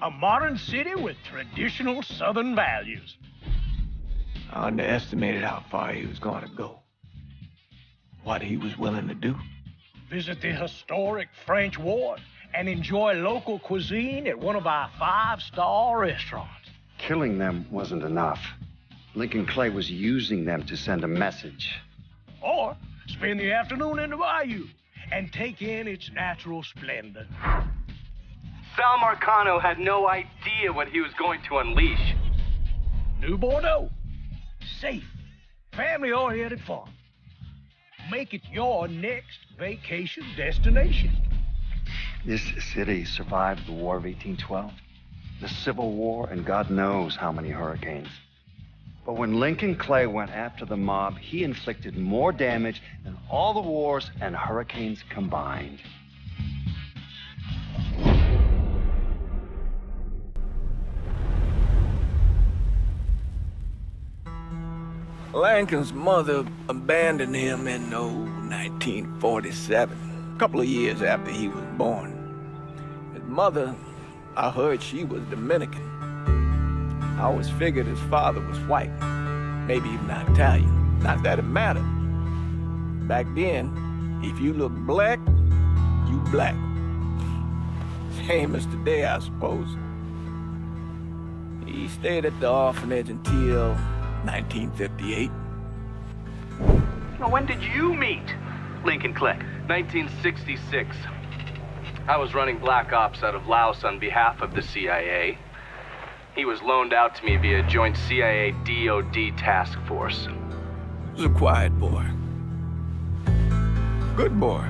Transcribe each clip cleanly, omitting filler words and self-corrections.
A modern city with traditional Southern values. I underestimated how far he was going to go. What he was willing to do. Visit the historic French Ward and enjoy local cuisine at one of our 5-star restaurants. Killing them wasn't enough. Lincoln Clay was using them to send a message. Or spend the afternoon in the bayou and take in its natural splendor. Sal Marcano had no idea what he was going to unleash. New Bordeaux. Safe, family-oriented fun. Make it your next vacation destination. This city survived the War of 1812, the Civil War, and God knows how many hurricanes. But when Lincoln Clay went after the mob, he inflicted more damage than all the wars and hurricanes combined. Lincoln's mother abandoned him in 1947, a couple of years after he was born. His mother, I heard she was Dominican. I always figured his father was white, maybe even Italian. Not that it mattered. Back then, if you look black, you black. Same as today, I suppose. He stayed at the orphanage until 1958. Now, when did you meet Lincoln Clay? 1966. I was running Black Ops out of Laos on behalf of the CIA. He was loaned out to me via joint CIA-DOD task force. He was a quiet boy. Good boy.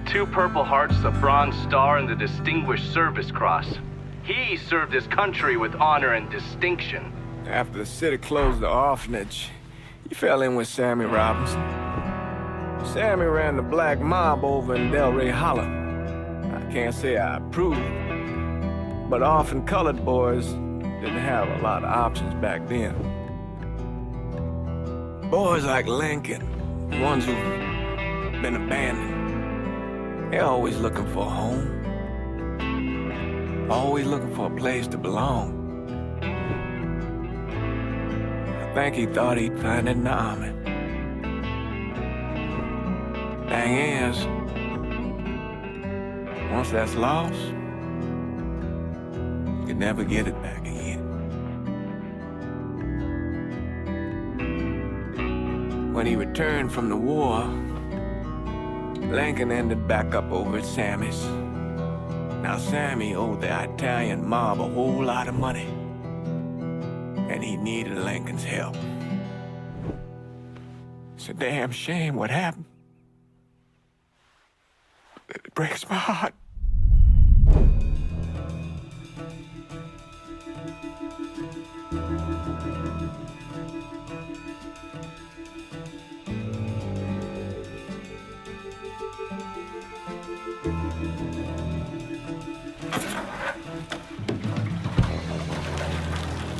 2 Purple Hearts, a Bronze Star, and the Distinguished Service Cross. He served his country with honor and distinction. After the city closed the orphanage, he fell in with Sammy Robinson. Sammy ran the black mob over in Delray Hollow. I can't say I approved, but orphan colored boys didn't have a lot of options back then. Boys like Lincoln, ones who've been abandoned, they're always looking for a home. Always looking for a place to belong. I think he thought he'd find it in the army. Thing is, once that's lost, you can never get it back again. When he returned from the war, Lincoln ended back up over at Sammy's. Now Sammy owed the Italian mob a whole lot of money, and he needed Lincoln's help. It's a damn shame what happened. It breaks my heart.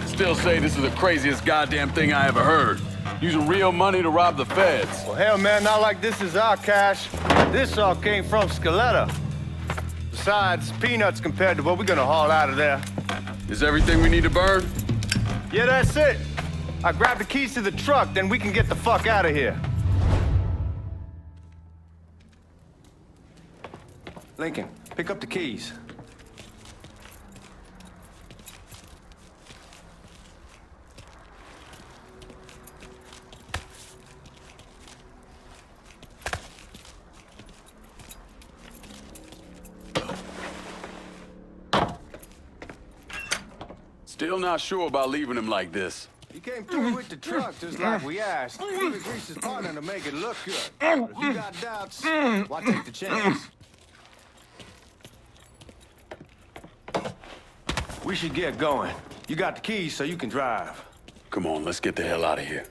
Still say this is the craziest goddamn thing I ever heard. Using real money to rob the feds. Well, hell, man, not like this is our cash. This all came from Scaletta. Besides, peanuts compared to what we're gonna haul out of there. Is everything we need to burn? Yeah, that's it. I grab the keys to the truck, then we can get the fuck out of here. Lincoln, pick up the keys. Still not sure about leaving him like this. He came through with the truck just like we asked. He was Grease's partner to make it look good. But if you got doubts, why take the chance? We should get going. You got the keys so you can drive. Come on, let's get the hell out of here.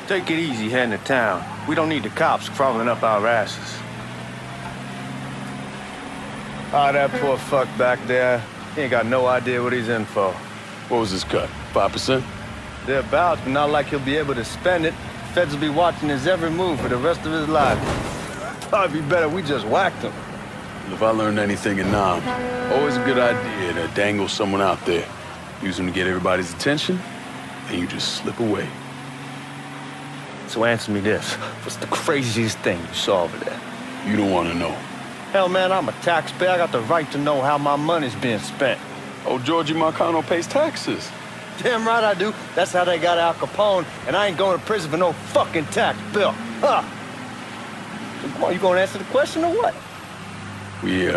Take it easy heading to town. We don't need the cops crawling up our asses. Ah, that poor fuck back there. He ain't got no idea what he's in for. What was his cut? 5%? Thereabouts, but not like he'll be able to spend it. Feds will be watching his every move for the rest of his life. Probably be better we just whacked him. If I learned anything in Nam, always a good idea to dangle someone out there. Use them to get everybody's attention, and you just slip away. So answer me this. What's the craziest thing you saw over there? You don't want to know. Hell, man, I'm a taxpayer. I got the right to know how my money's being spent. Oh, Georgie Marcano pays taxes. Damn right I do. That's how they got Al Capone, and I ain't going to prison for no fucking tax bill. Huh? So come on, you gonna answer the question or what? We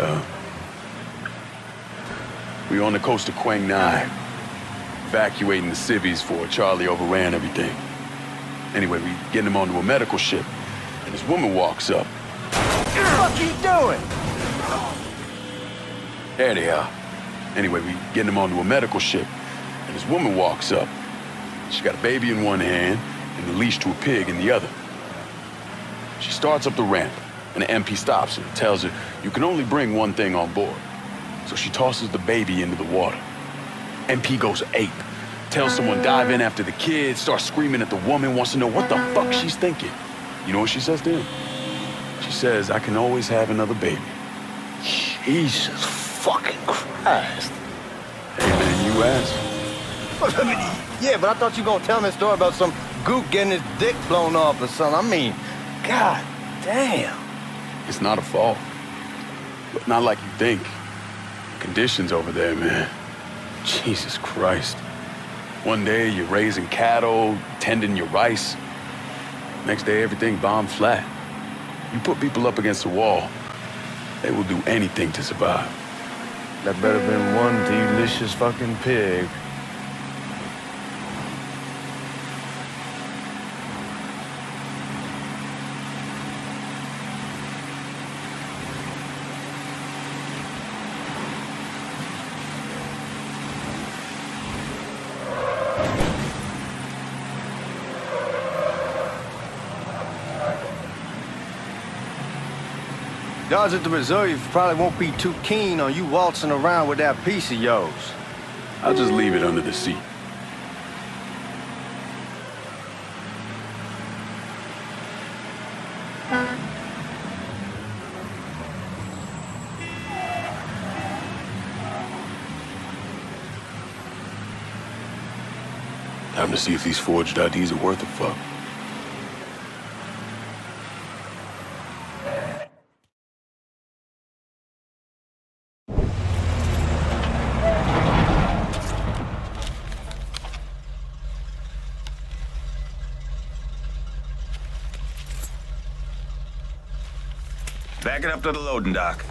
on the coast of Quang Nai, evacuating the civvies for Charlie overran everything. Anyway, we getting him onto a medical ship, and this woman walks up. What the fuck you doing? There they are. Anyway, we getting him onto a medical ship, and this woman walks up. She got a baby in one hand and a leash to a pig in the other. She starts up the ramp, and the MP stops her and tells her, you can only bring one thing on board. So she tosses the baby into the water. MP goes ape, tells someone dive in after the kid, starts screaming at the woman, wants to know what the fuck she's thinking. You know what she says to him? She says, I can always have another baby. Jesus fucking Christ. Hey man, you asked. Yeah, but I thought you were gonna tell me a story about some gook getting his dick blown off or something. I mean, god damn. It's not a fault. But not like you think. Conditions over there, man. Jesus Christ. One day you're raising cattle, tending your rice. Next day everything bombed flat. You put people up against the wall, they will do anything to survive. That better been one delicious fucking pig. Guards at the reserve probably won't be too keen on you waltzing around with that piece of yours. I'll just leave it under the seat. Time to see if these forged IDs are worth a fuck. Back it up to the loading dock.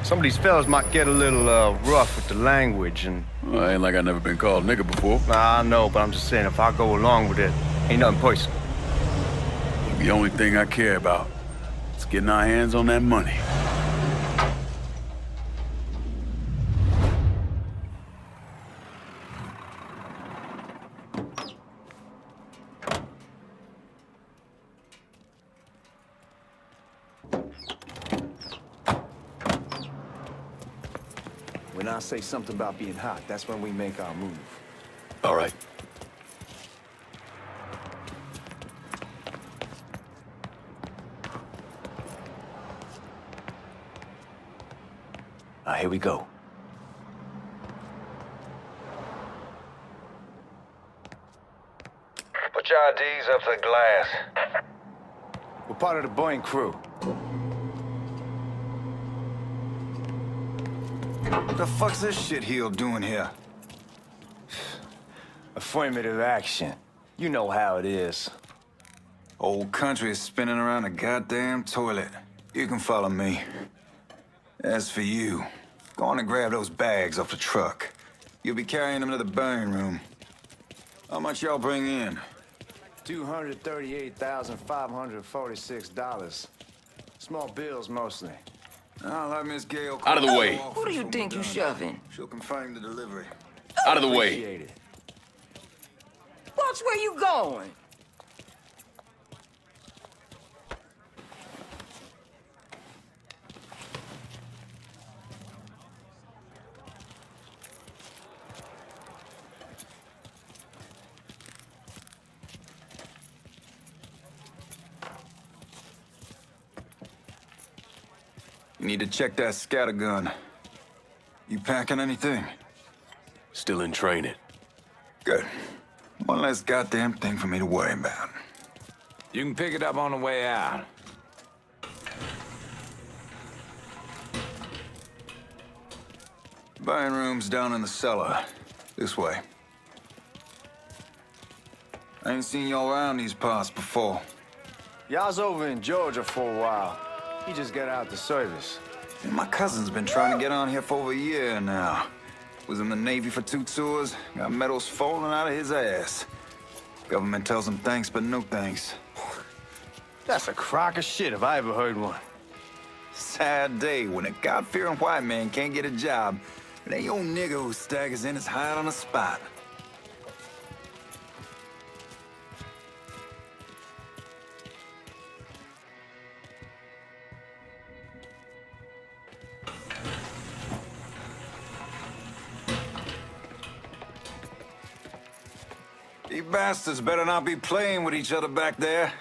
Some of these fellas might get a little rough with the language and... Well, ain't like I never been called nigga before. Nah, I know, but I'm just saying if I go along with it, ain't nothing personal. The only thing I care about is getting our hands on that money. When I say something about being hot, that's when we make our move. All right. Here we go. Put your IDs up to the glass. We're part of the Boeing crew. What the fuck's this shitheel doing here? Affirmative action. You know how it is. Old country is spinning around a goddamn toilet. You can follow me. As for you, go on and grab those bags off the truck. You'll be carrying them to the burn room. How much y'all bring in? $238,546. Small bills mostly. I'll have Miss Gale Out of the way. Who do you think you shoving? She'll confirm the delivery. Out of the way. Appreciate it. Watch where you going. You need to check that scattergun. You packing anything? Still in training. Good. One less goddamn thing for me to worry about. You can pick it up on the way out. Buying room's down in the cellar. This way. I ain't seen y'all around these parts before. Y'all's over in Georgia for a while. He just got out the service. And my cousin's been trying to get on here for over a year now. Was in the Navy for 2 tours, got medals falling out of his ass. Government tells him thanks, but no thanks. That's a crock of shit if I ever heard one. Sad day when a God-fearing white man can't get a job, and that old nigger who staggers in is hired on the spot. You bastards better not be playing with each other back there.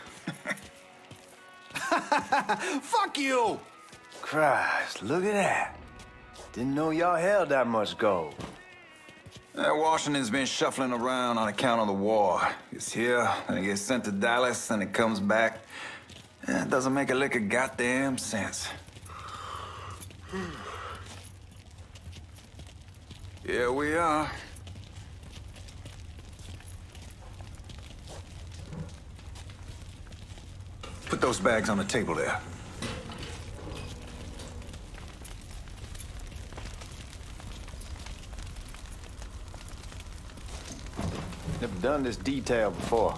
Fuck you! Christ, look at that. Didn't know y'all held that much gold. Washington's been shuffling around on account of the war. It's here, and it gets sent to Dallas, and it comes back. It doesn't make a lick of goddamn sense. Here we are. Put those bags on the table there. Never done this detail before.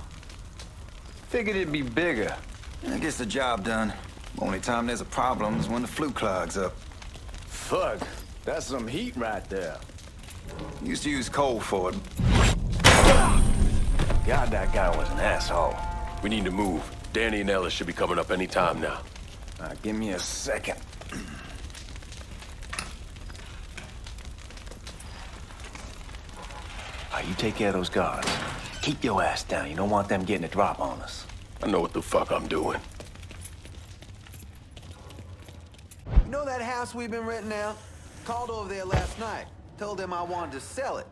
Figured it'd be bigger. It gets the job done. Only time there's a problem is when the flue clogs up. Fuck, that's some heat right there. Used to use coal for it. God, that guy was an asshole. We need to move. Danny and Ellis should be coming up any time now. Give me a second. You take care of those guards. Keep your ass down. You don't want them getting a drop on us. I know what the fuck I'm doing. You know that house we've been renting out? Called over there last night. Told them I wanted to sell it.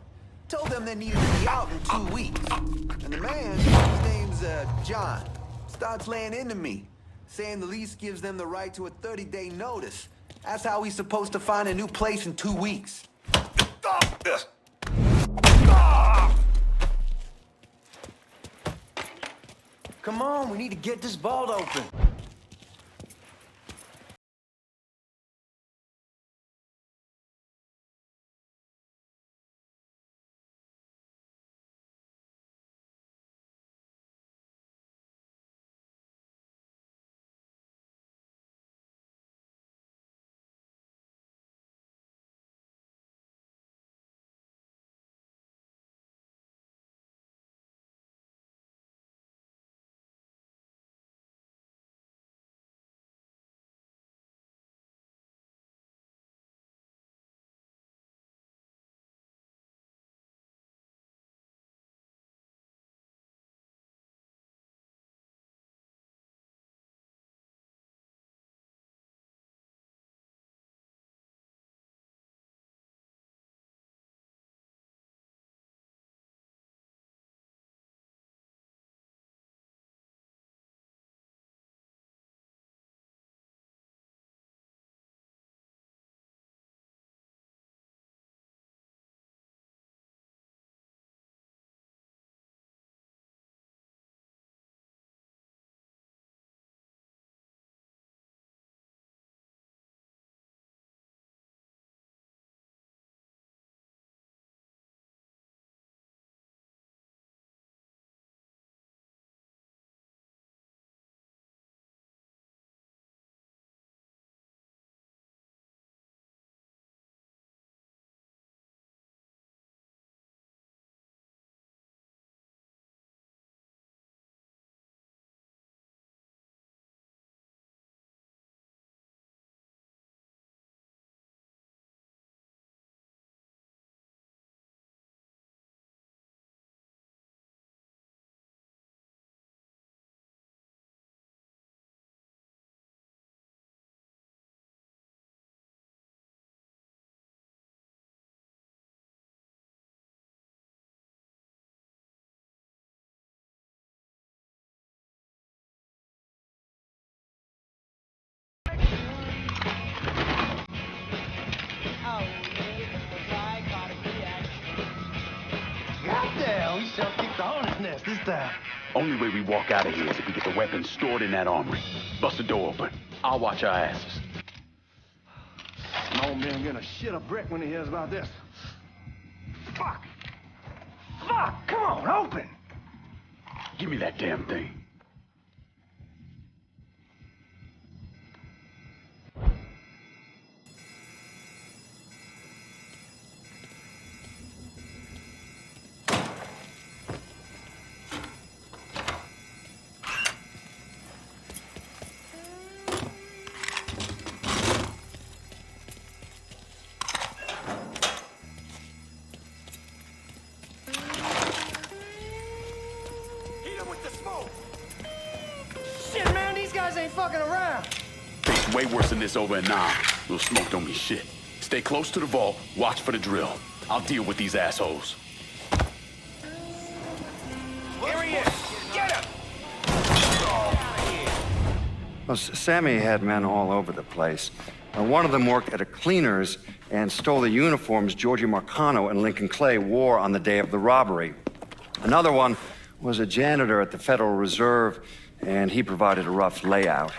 Told them they needed to be out in 2 weeks. And the man, his name's John, starts laying into me, saying the lease gives them the right to a 30-day notice. That's how he's supposed to find a new place in 2 weeks. Stop this! Come on, we need to get this vault open. that? Only way we walk out of here is if we get the weapons stored in that armory. Bust the door open. I'll watch our asses. An old man gonna shit a brick when he hears about this. Fuck! Fuck! Come on, open! Give me that damn thing. Fucking around. It's way worse than this over in Nam. Little smoke don't mean shit. Stay close to the vault, watch for the drill. I'll deal with these assholes. Here he is! Get him! Well, Sammy had men all over the place. One of them worked at a cleaner's and stole the uniforms Georgie Marcano and Lincoln Clay wore on the day of the robbery. Another one was a janitor at the Federal Reserve, and he provided a rough layout.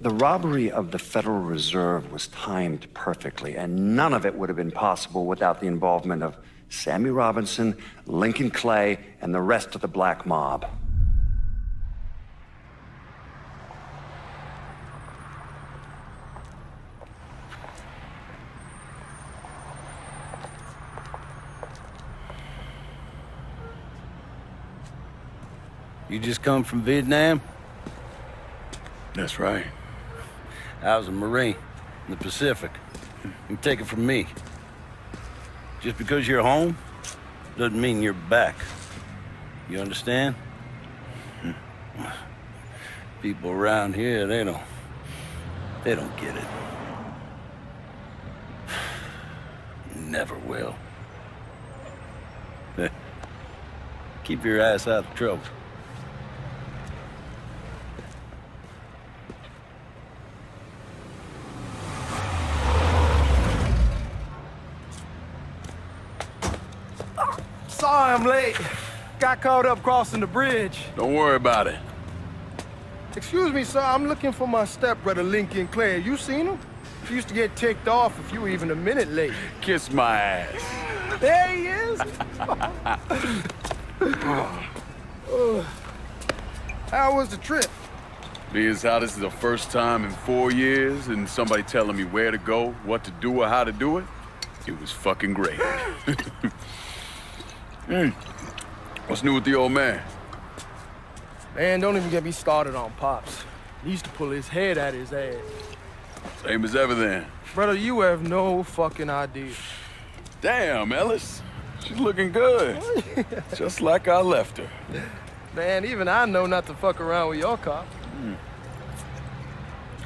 The robbery of the Federal Reserve was timed perfectly, and none of it would have been possible without the involvement of Sammy Robinson, Lincoln Clay, and the rest of the black mob. You just come from Vietnam? That's right. I was a Marine in the Pacific. You take it from me. Just because you're home doesn't mean you're back. You understand? People around here, they don't get it. Never will. Keep your ass out of trouble. Sorry I'm late. Got caught up crossing the bridge. Don't worry about it. Excuse me, sir. I'm looking for my stepbrother, Lincoln Clay. You seen him? He used to get ticked off if you were even a minute late. Kiss my ass. There he is. How was the trip? Being as how this is the first time in 4 years and somebody telling me where to go, what to do, or how to do it, it was fucking great. What's new with the old man? Man, don't even get me started on Pops. He used to pull his head out his ass. Same as ever then. Brother, you have no fucking idea. Damn, Ellis. She's looking good. Just like I left her. Man, even I know not to fuck around with your cop.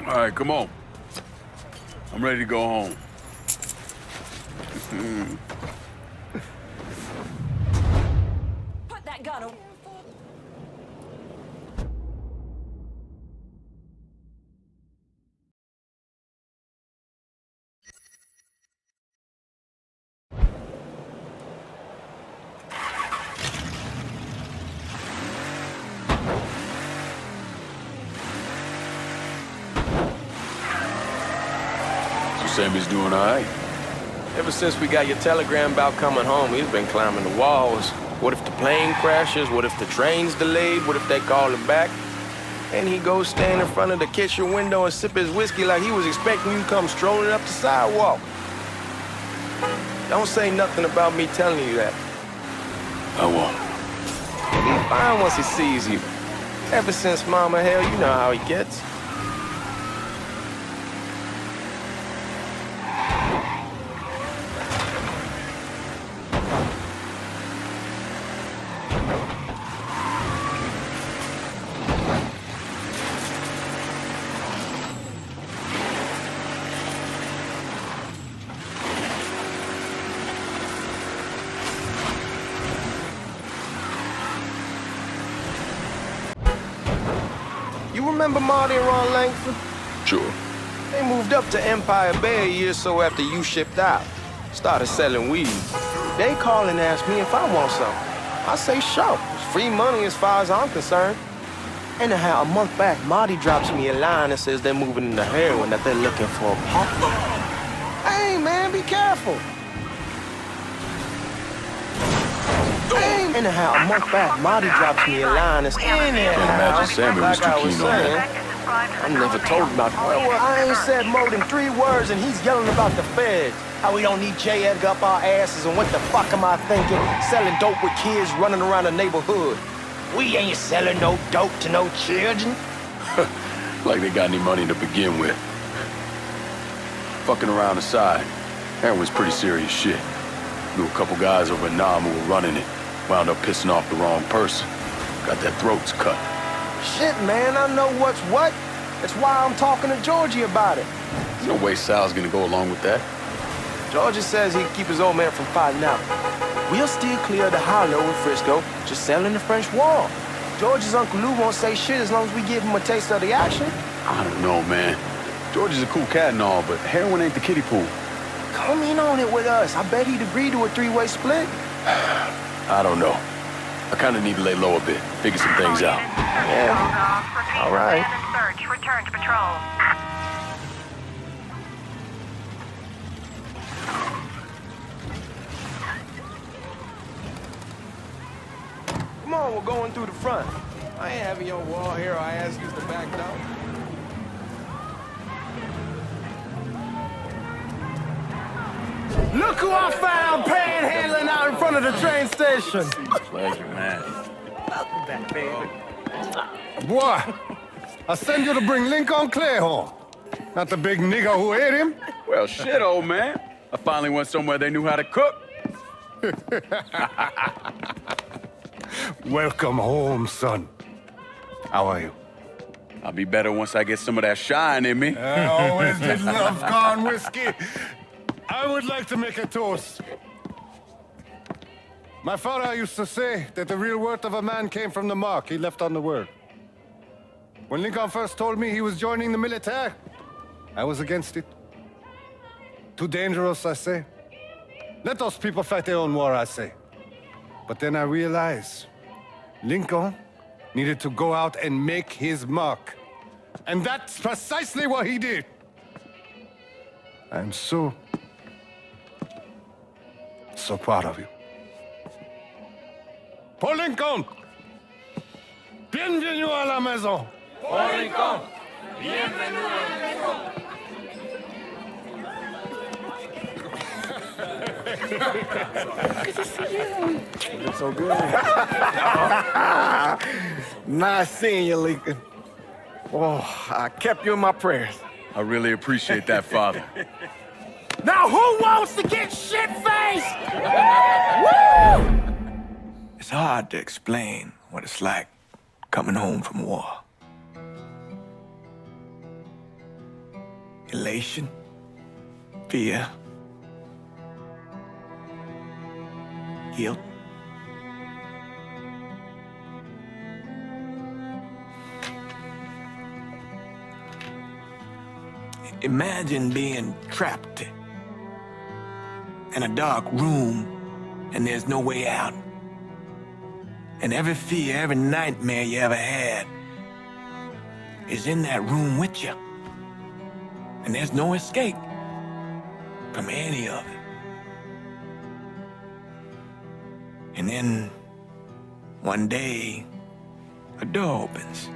All right, come on. I'm ready to go home. Put that gun away. Sammy's doing all right. Ever since we got your telegram about coming home, he's been climbing the walls. What if the plane crashes? What if the train's delayed? What if they call him back? And he goes stand in front of the kitchen window and sip his whiskey like he was expecting you to come strolling up the sidewalk. Don't say nothing about me telling you that. I won't. He'll be fine once he sees you. Ever since Mama Hell, you know how he gets. You remember Marty and Ron Langford? Sure. They moved up to Empire Bay a year or so after you shipped out. Started selling weed. They call and ask me if I want something. I say, sure. It's free money as far as I'm concerned. Anyhow, a month back, Marty drops me a line that says they're moving into heroin, that they're looking for a partner. Hey, man, be careful. Anyhow, a month back, Marty drops me a line that's Can't imagine Sammy was too keen on that. I never told him about the well, I ain't said more than 3 words, and he's yelling about the feds. How we don't need J. Edgar up our asses, and what the fuck am I thinking? Selling dope with kids running around the neighborhood. We ain't selling no dope to no children. Like they got any money to begin with. Fucking around aside, heroin's pretty serious shit. Knew a couple guys over in Nam who were running it. Wound up pissing off the wrong person. Got their throats cut. Shit, man, I know what's what. That's why I'm talking to Georgie about it. There's no way Sal's gonna go along with that. Georgie says he can keep his old man from fighting out. We'll still clear the hollow in Frisco, just selling the French Wall. George's Uncle Lou won't say shit as long as we give him a taste of the action. I don't know, man. George is a cool cat and all, but heroin ain't the kiddie pool. Come in on it with us. I bet he'd agree to a 3-way split. I don't know. I kind of need to lay low a bit, figure some things out. Yeah. All right. Search. Return to patrol. Come on, we're going through the front. I ain't having your wall here. I ask you to back down. Look who I found panhandling out in front of the train station. Pleasure, man. Welcome back, baby. Boy, I send you to bring Lincoln Clay home. Not the big nigger who ate him. Well, shit, old man. I finally went somewhere they knew how to cook. Welcome home, son. How are you? I'll be better once I get some of that shine in me. I always did love corn whiskey. I would like to make a toast. My father used to say that the real worth of a man came from the mark he left on the world. When Lincoln first told me he was joining the military, I was against it. Too dangerous, I say. Let those people fight their own war, I say. But then I realized Lincoln needed to go out and make his mark. And that's precisely what he did. I'm so proud of you. Paul Lincoln! Bienvenue à la maison! Paul Lincoln! Bienvenue à la maison! Good to see you. You look so good. Nice seeing you, Lincoln. Oh, I kept you in my prayers. I really appreciate that, Father. Now who wants to get shit-faced? Woo! It's hard to explain what it's like coming home from war. Elation, fear, guilt. Imagine being trapped in a dark room and there's no way out. And every fear, every nightmare you ever had is in that room with you. And there's no escape from any of it. And then one day, a door opens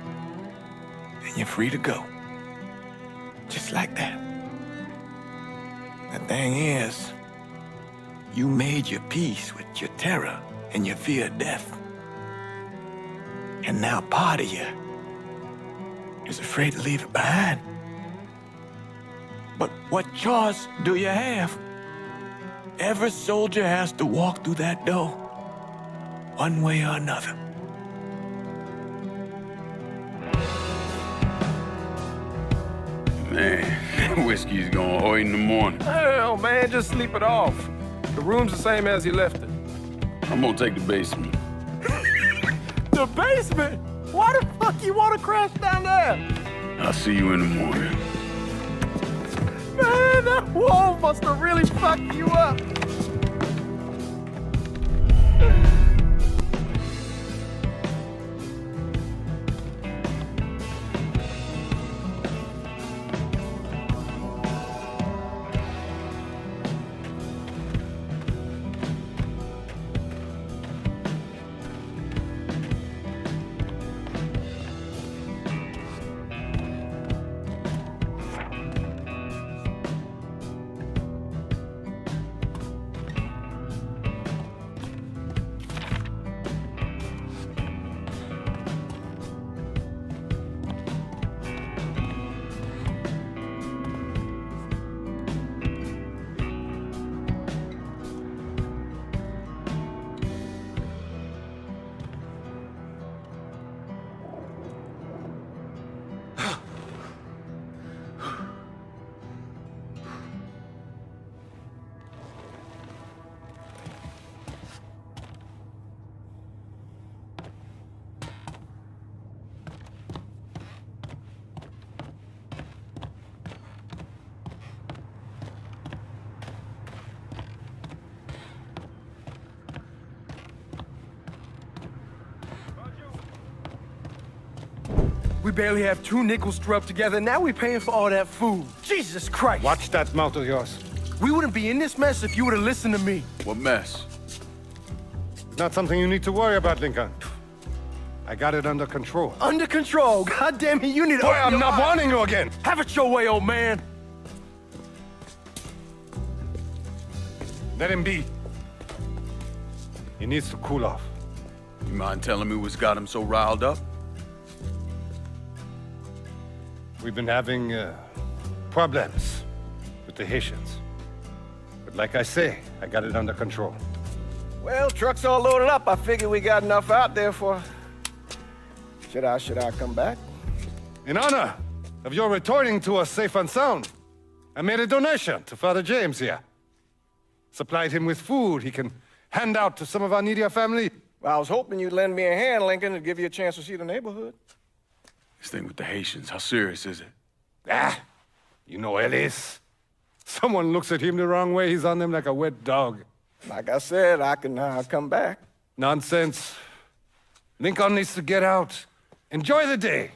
and you're free to go. Just like that. The thing is, you made your peace with your terror and your fear of death. And now part of you is afraid to leave it behind. But what choice do you have? Every soldier has to walk through that door, one way or another. Man, whiskey's gonna hoy in the morning. Hell, man, just sleep it off. The room's the same as you left it. I'm gonna take the basement. The basement? Why the fuck you want to crash down there? I'll see you in the morning. Man, that wall must have really fucked you up. We barely have 2 nickels to rub together, and now we're paying for all that food. Jesus Christ! Watch that mouth of yours. We wouldn't be in this mess if you would have listened to me. What mess? Not something you need to worry about, Lincoln. I got it under control. Under control? God damn it, you need to... Boy, I'm not warning you again! Have it your way, old man! Let him be. He needs to cool off. You mind telling me what's got him so riled up? We've been having problems with the Haitians. But like I say, I got it under control. Well, truck's all loaded up. I figure we got enough out there for... Should I come back? In honor of your returning to us safe and sound, I made a donation to Father James here. Supplied him with food he can hand out to some of our needier family. Well, I was hoping you'd lend me a hand, Lincoln, to give you a chance to see the neighborhood. This thing with the Haitians, how serious is it? Ah, you know Ellis. Someone looks at him the wrong way, he's on them like a wet dog. Like I said, I can come back. Nonsense. Lincoln needs to get out. Enjoy the day.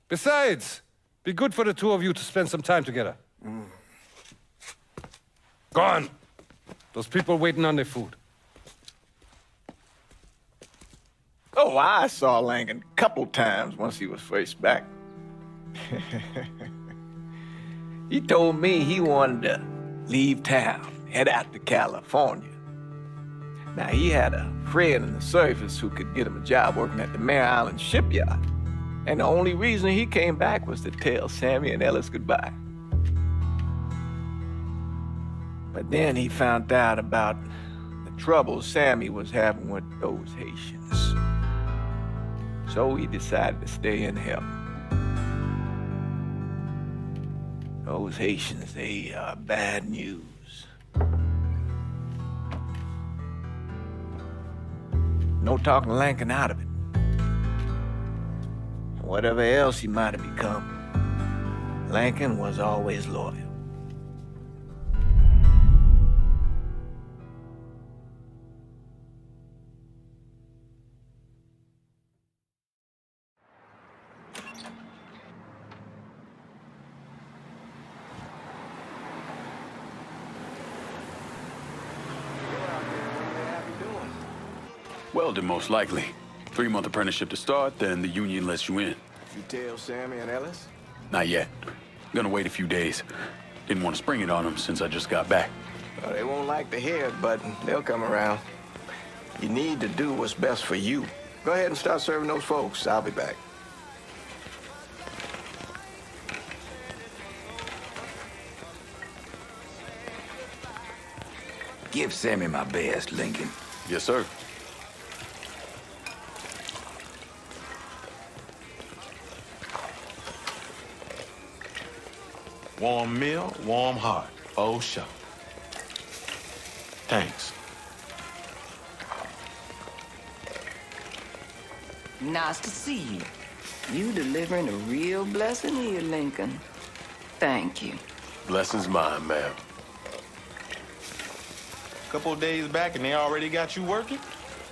Besides, be good for the two of you to spend some time together. Go on. Those people waiting on their food. Oh, I saw Lincoln a couple times once he was first back. He told me he wanted to leave town, head out to California. Now, he had a friend in the service who could get him a job working at the Mare Island shipyard. And the only reason he came back was to tell Sammy and Ellis goodbye. But then he found out about the trouble Sammy was having with those Haitians. So he decided to stay and help. Those Haitians, they are bad news. No talking Lincoln out of it. Whatever else he might have become, Lincoln was always loyal. Welding, most likely. 3-month apprenticeship to start, then the union lets you in. You tell Sammy and Ellis? Not yet. Gonna wait a few days. Didn't want to spring it on them since I just got back. Well, they won't like to hear it, but they'll come around. You need to do what's best for you. Go ahead and start serving those folks. I'll be back. Give Sammy my best, Lincoln. Yes, sir. Warm meal, warm heart. Oh, sure. Thanks. Nice to see you. You delivering a real blessing here, Lincoln. Thank you. Blessing's mine, ma'am. Couple of days back and they already got you working?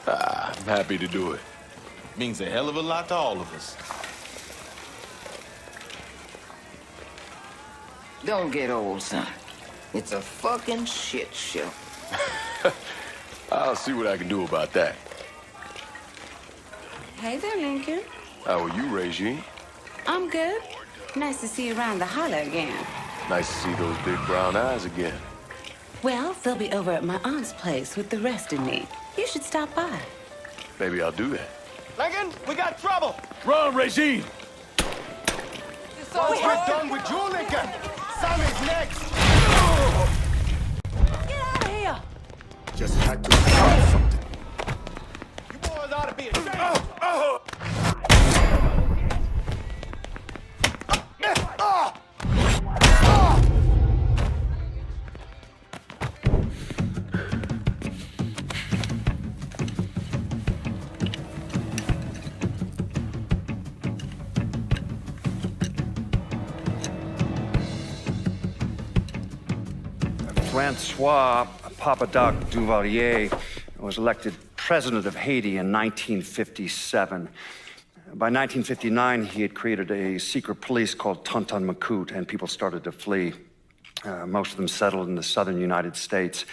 I'm happy to do it. Means a hell of a lot to all of us. Don't get old, son. It's a fucking shit show. I'll see what I can do about that. Hey there, Lincoln. How are you, Regine? I'm good. Nice to see you around the holler again. Nice to see those big brown eyes again. Well, they'll be over at my aunt's place with the rest of me. You should stop by. Maybe I'll do that. Lincoln, we got trouble! Run, Regine! Once we're done with you, Lincoln, Sammy's next! Get out of here! Just had to start something. You boys ought to be ashamed! Francois Papadoc Duvalier was elected president of Haiti in 1957. By 1959, he had created a secret police called Tonton Macoute, and people started to flee. Most of them settled in the southern United States.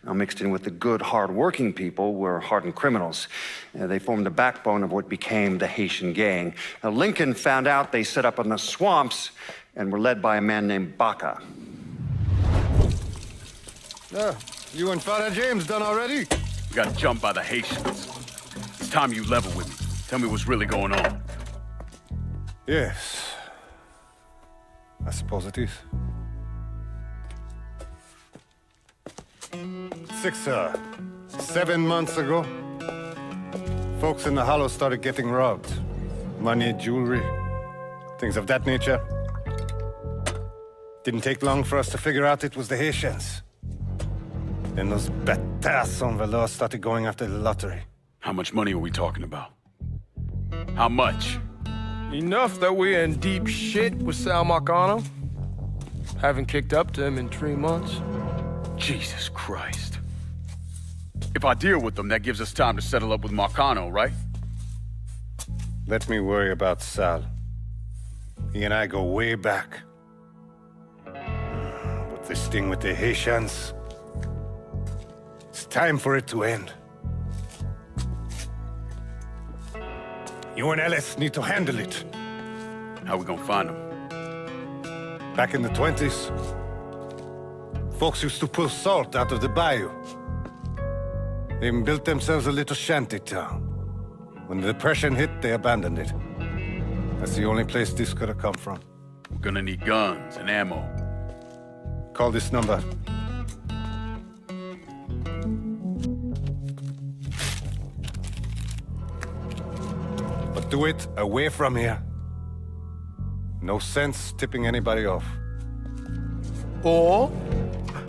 Now, mixed in with the good, hard-working people were hardened criminals. They formed the backbone of what became the Haitian Gang. Now, Lincoln found out they set up in the swamps and were led by a man named Baca. You and Father James done already? We got jumped by the Haitians. It's time you level with me. Tell me what's really going on. Yes. I suppose it is. 7 months ago, folks in the Hollow started getting robbed. Money, jewelry, things of that nature. Didn't take long for us to figure out it was the Haitians. Then those bâtards en velours started going after the lottery. How much money are we talking about? How much? Enough that we're in deep shit with Sal Marcano. Haven't kicked up to him in 3 months. Jesus Christ. If I deal with them, that gives us time to settle up with Marcano, right? Let me worry about Sal. He and I go way back. But this thing with the Haitians, it's time for it to end. You and Ellis need to handle it. How we gonna find them? Back in the 20s, folks used to pull salt out of the bayou. They even built themselves a little shanty town. When the Depression hit, they abandoned it. That's the only place this could have come from. We're gonna need guns and ammo. Call this number. But do it away from here. No sense tipping anybody off. Or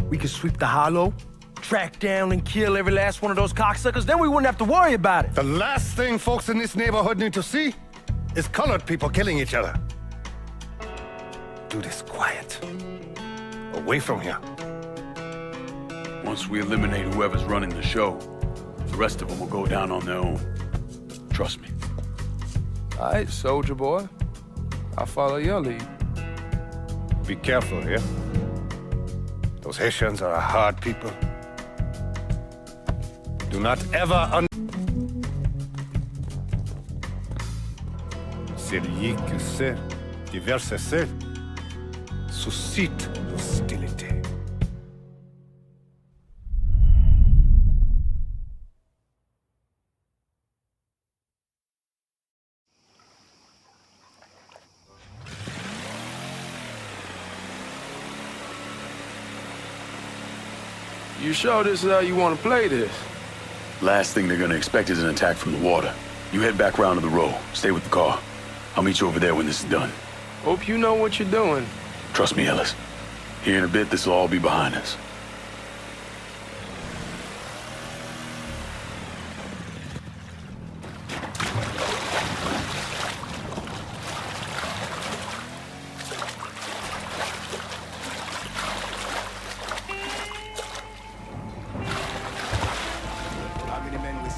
we could sweep the Hollow, track down and kill every last one of those cocksuckers, then we wouldn't have to worry about it. The last thing folks in this neighborhood need to see is colored people killing each other. Do this quiet. Away from here. Once we eliminate whoever's running the show, the rest of them will go down on their own. Trust me. All right, soldier boy. I'll follow your lead. Be careful here. Those Haitians are a hard people. Do not ever Celui qui sait diverser suscite hostilité. You sure this is how you want to play this? Last thing they're gonna expect is an attack from the water. You head back round to the row. Stay with the car. I'll meet you over there when this is done. Hope you know what you're doing. Trust me, Ellis. Here in a bit, this will all be behind us.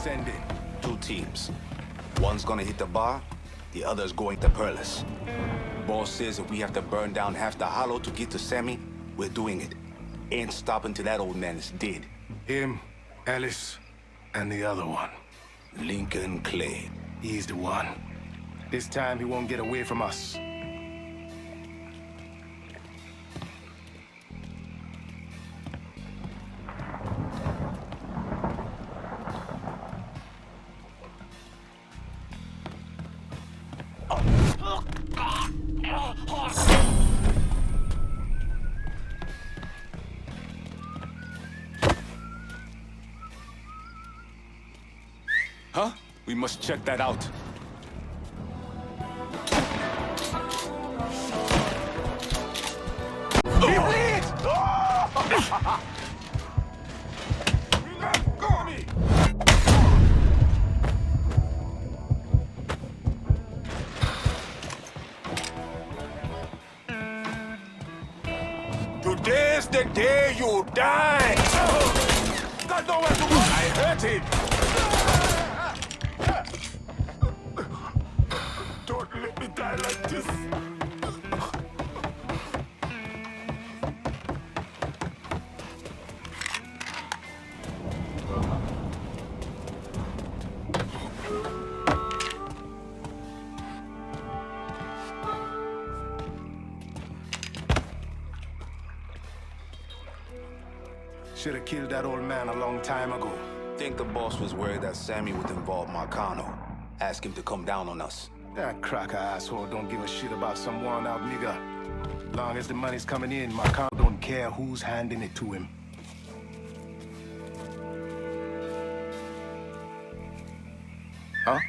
Sending 2 teams. One's gonna hit the bar, the other's going to Perlis. Boss says if we have to burn down half the Hollow to get to Sammy, we're doing it. Ain't stopping till that old man is dead. Him, Ellis, and the other one. Lincoln Clay. He's the one. This time he won't get away from us. Huh? We must check that out. He bleeds! Today's the day you die! Got nowhere to go! I hurt him! like this. Should have killed that old man a long time ago. Think the boss was worried that Sammy would involve Marcano. Ask him to come down on us. That cracker asshole don't give a shit about some worn-out nigga. Long as the money's coming in, Marcano don't care who's handing it to him. Huh?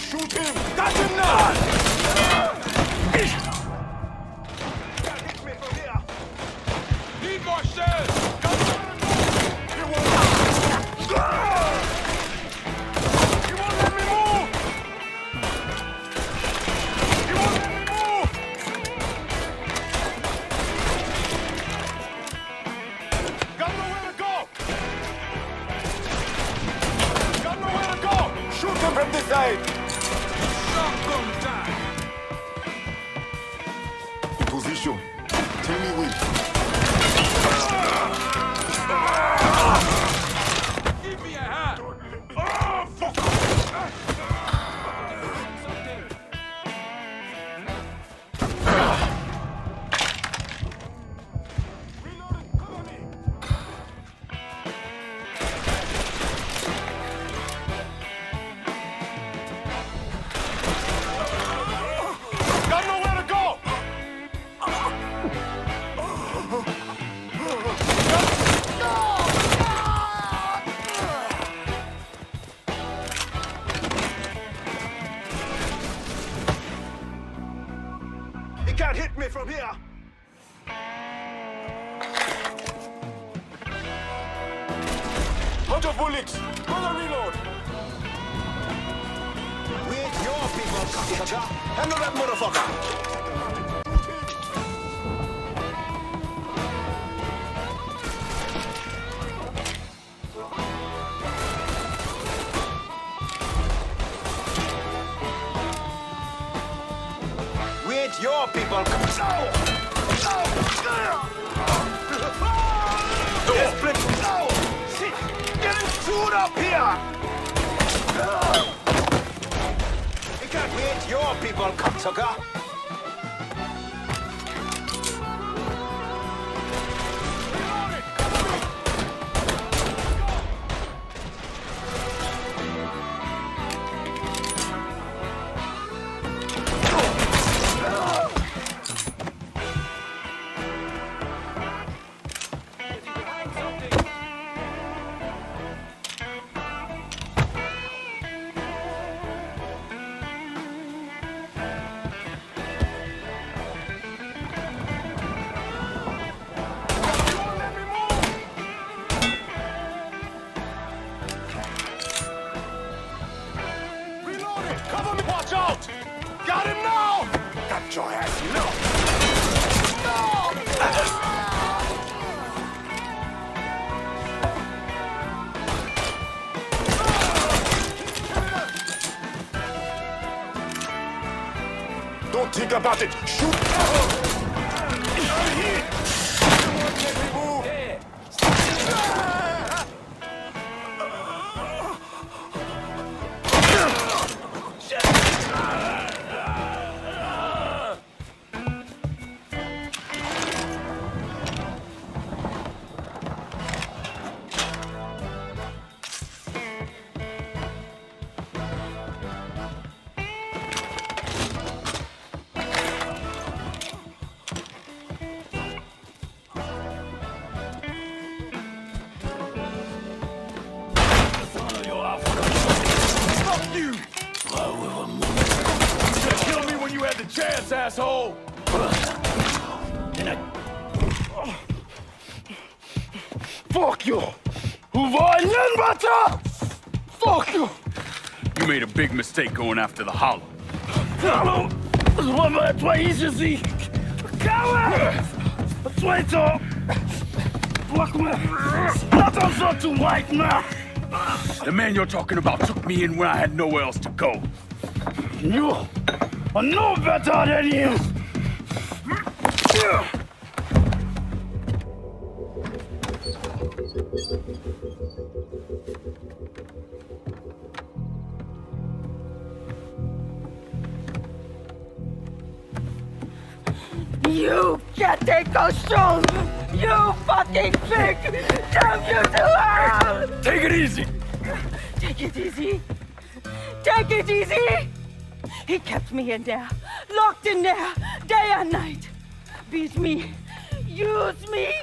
Shoot him! Got him now! Need more shells! He won't let me move! He won't let me move! Got nowhere to go! Got nowhere to go! Shoot him from this side! Position. Tell me when. Give me a hand! Oh, fuck! Got nowhere to go! He can't hit me from here! Bunch of bullets! Gonna reload! We ain't your people, cocksucker. Handle that motherfucker! We ain't your people, cocksucker. Yes, split. Getting chewed up here! We can't wait your people, cocksucker! Watch out! Got him now! Got your ass, you know! Don't think about it! Shoot! Let me move! you! You should have killed me when you had the chance, asshole! Fuck you! Fuck you! You made a big mistake going after the Hollow. Hallo! Zwei easy. Coward! Zweiter! Not also too white now! The man you're talking about took me in when I had nowhere else to go. You are no better than him! You can't take those stones! You fucking pig! Damn you to hell! Take it easy! Take it easy! Take it easy! He kept me in there, locked in there, day and night. Beat me, use me.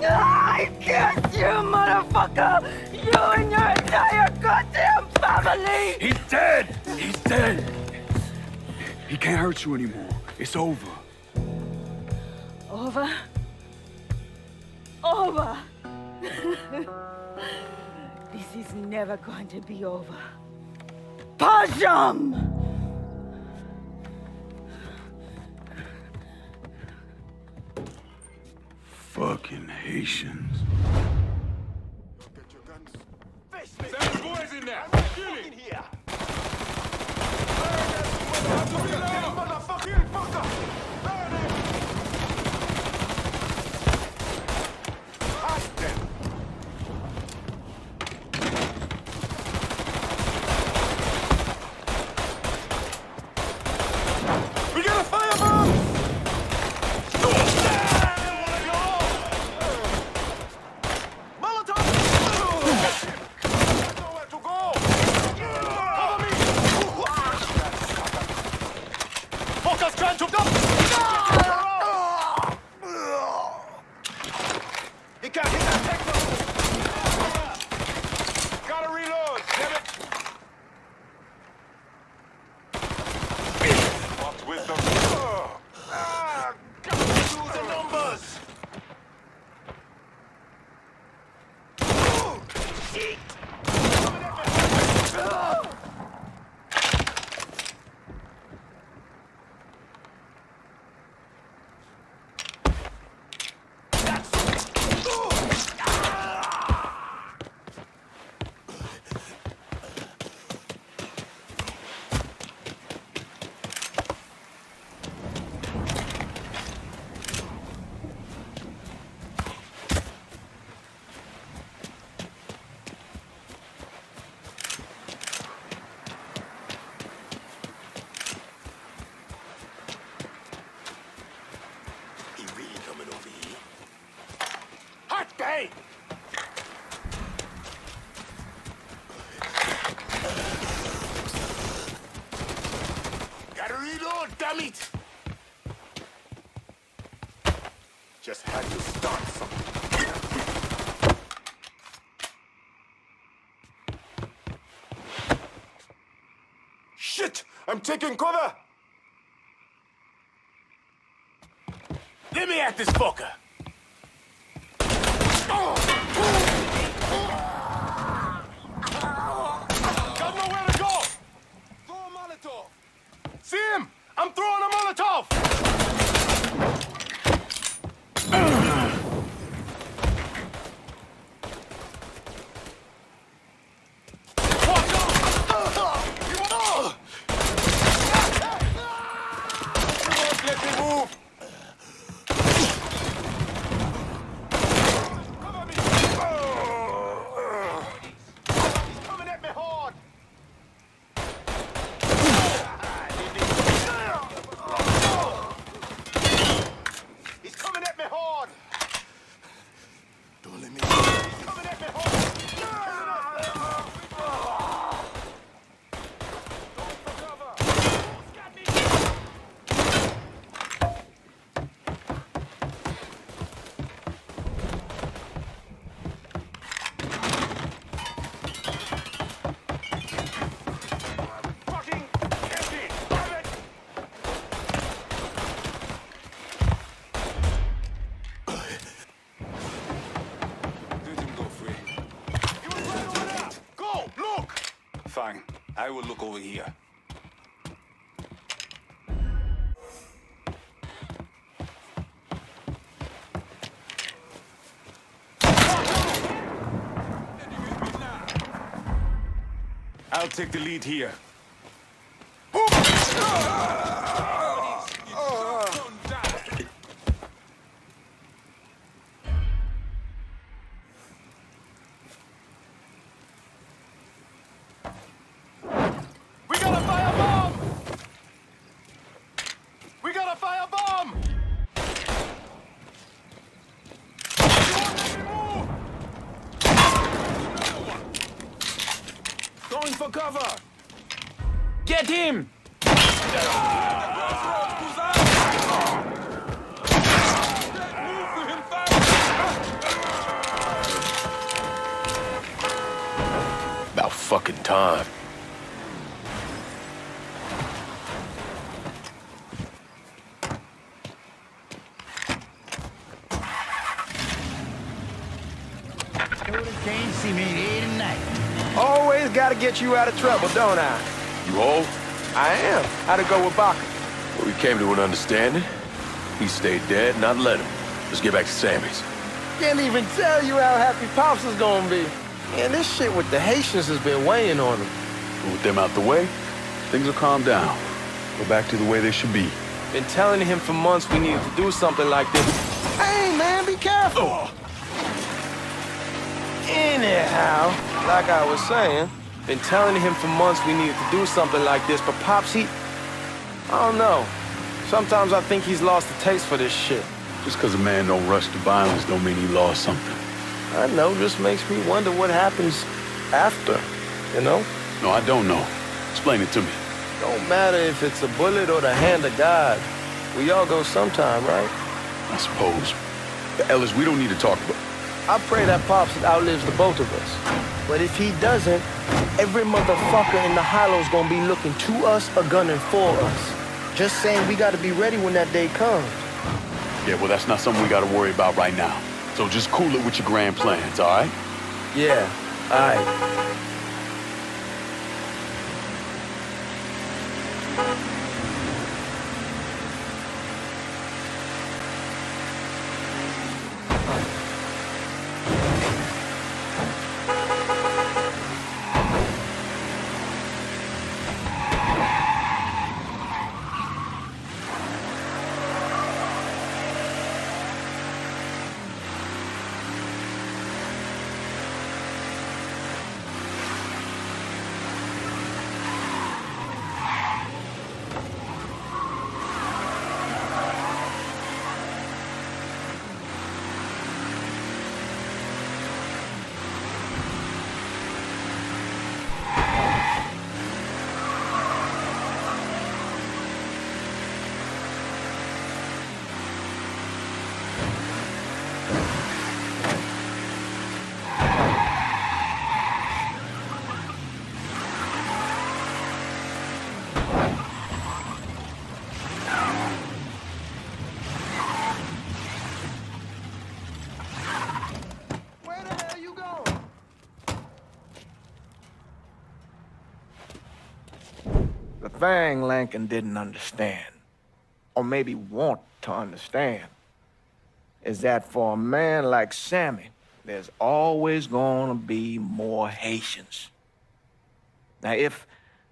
I guess you, motherfucker! You and your entire goddamn family! He's dead! He's dead! He can't hurt you anymore. It's over. Over? Over! This is never going to be over. Pajam! Fucking Haitians. Send the boys in there! Get in here! Motherfucking fucker! We got a firebomb! Molotov! Nowhere to go! Cover me! Fuckers trying to dump! He can't hit that techno! Gotta reload, damn it! What with the... Got to do the numbers! Shit! Hot day! Gotta reload, damn it! Just had to start something. Shit! I'm taking cover! Let me at this fucker! Got nowhere to go! Throw a Molotov! See him! I'm throwing a Molotov! Let me move! Cover me! Fine. I will look over here. I'll take the lead here. We got a firebomb! We got a firebomb! Going for cover! Get him! About fucking time. Always gotta get you out of trouble, don't I? You hold? I am. How'd it go with Baca? Well, we came to an understanding. He stayed dead, and I'd let him. Let's get back to Sammy's. Can't even tell you how happy Pops is gonna be. Man, this shit with the Haitians has been weighing on him. But with them out the way, things will calm down. Go back to the way they should be. Been telling him for months we needed to do something like this. Hey, man, be careful. Anyhow, like I was saying, been telling him for months we needed to do something like this, but Pops, I don't know. Sometimes I think he's lost the taste for this shit. Just because a man don't rush to violence don't mean he lost something. I know, just makes me wonder what happens after, you know? No, I don't know. Explain it to me. Don't matter if it's a bullet or the hand of God. We all go sometime, right? I suppose. But Ellis, we don't need to talk about... I pray that Pops outlives the both of us. But if he doesn't, every motherfucker in the hollow's gonna be looking to us or gunning for us. Just saying we gotta be ready when that day comes. Yeah, well, that's not something we gotta worry about right now. So just cool it with your grand plans, all right? Yeah, all right. The thing Lincoln didn't understand, or maybe want to understand, is that for a man like Sammy, there's always gonna be more Haitians. Now, if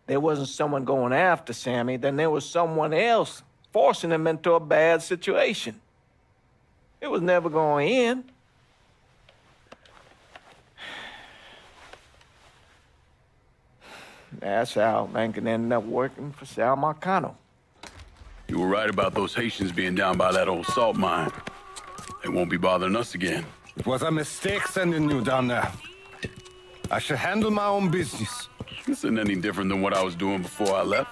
there wasn't someone going after Sammy, then there was someone else forcing him into a bad situation. It was never going to end. That's how Lincoln ended up working for Sal Marcano. You were right about those Haitians being down by that old salt mine. They won't be bothering us again. It was a mistake sending you down there. I should handle my own business. This isn't any different than what I was doing before I left.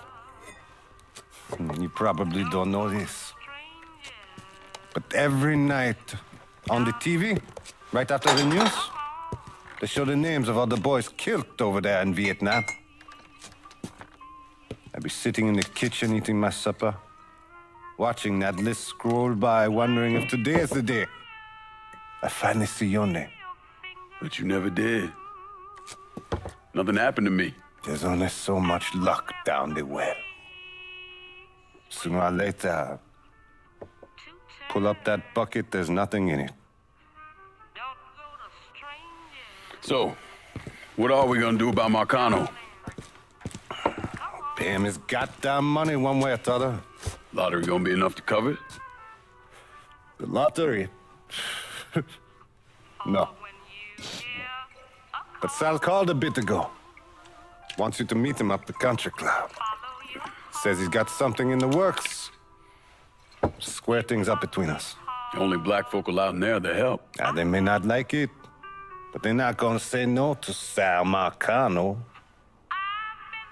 You probably don't know this. But every night on the TV, right after the news, they show the names of all the boys killed over there in Vietnam. I'd be sitting in the kitchen eating my supper, watching that list scroll by, wondering if today is the day I finally see your name. But you never did. Nothing happened to me. There's only so much luck down the well. Sooner or later, pull up that bucket, there's nothing in it. So, what are we gonna do about Marcano? Pay him his goddamn money one way or the other. Lottery gonna be enough to cover it? The lottery? No. But Sal called a bit ago. Wants you to meet him up the country club. Says he's got something in the works. Square things up between us. The only black folk allowed in there to help. They may not like it, but they're not gonna say no to Sal Marcano.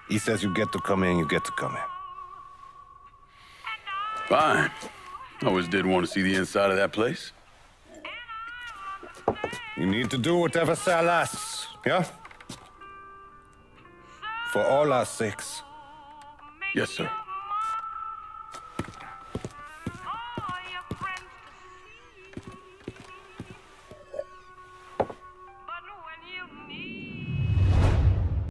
He says you get to come in, you get to come in. Fine. I always did want to see the inside of that place. You need to do whatever Sal asks, yeah? For all our sakes. Yes, sir.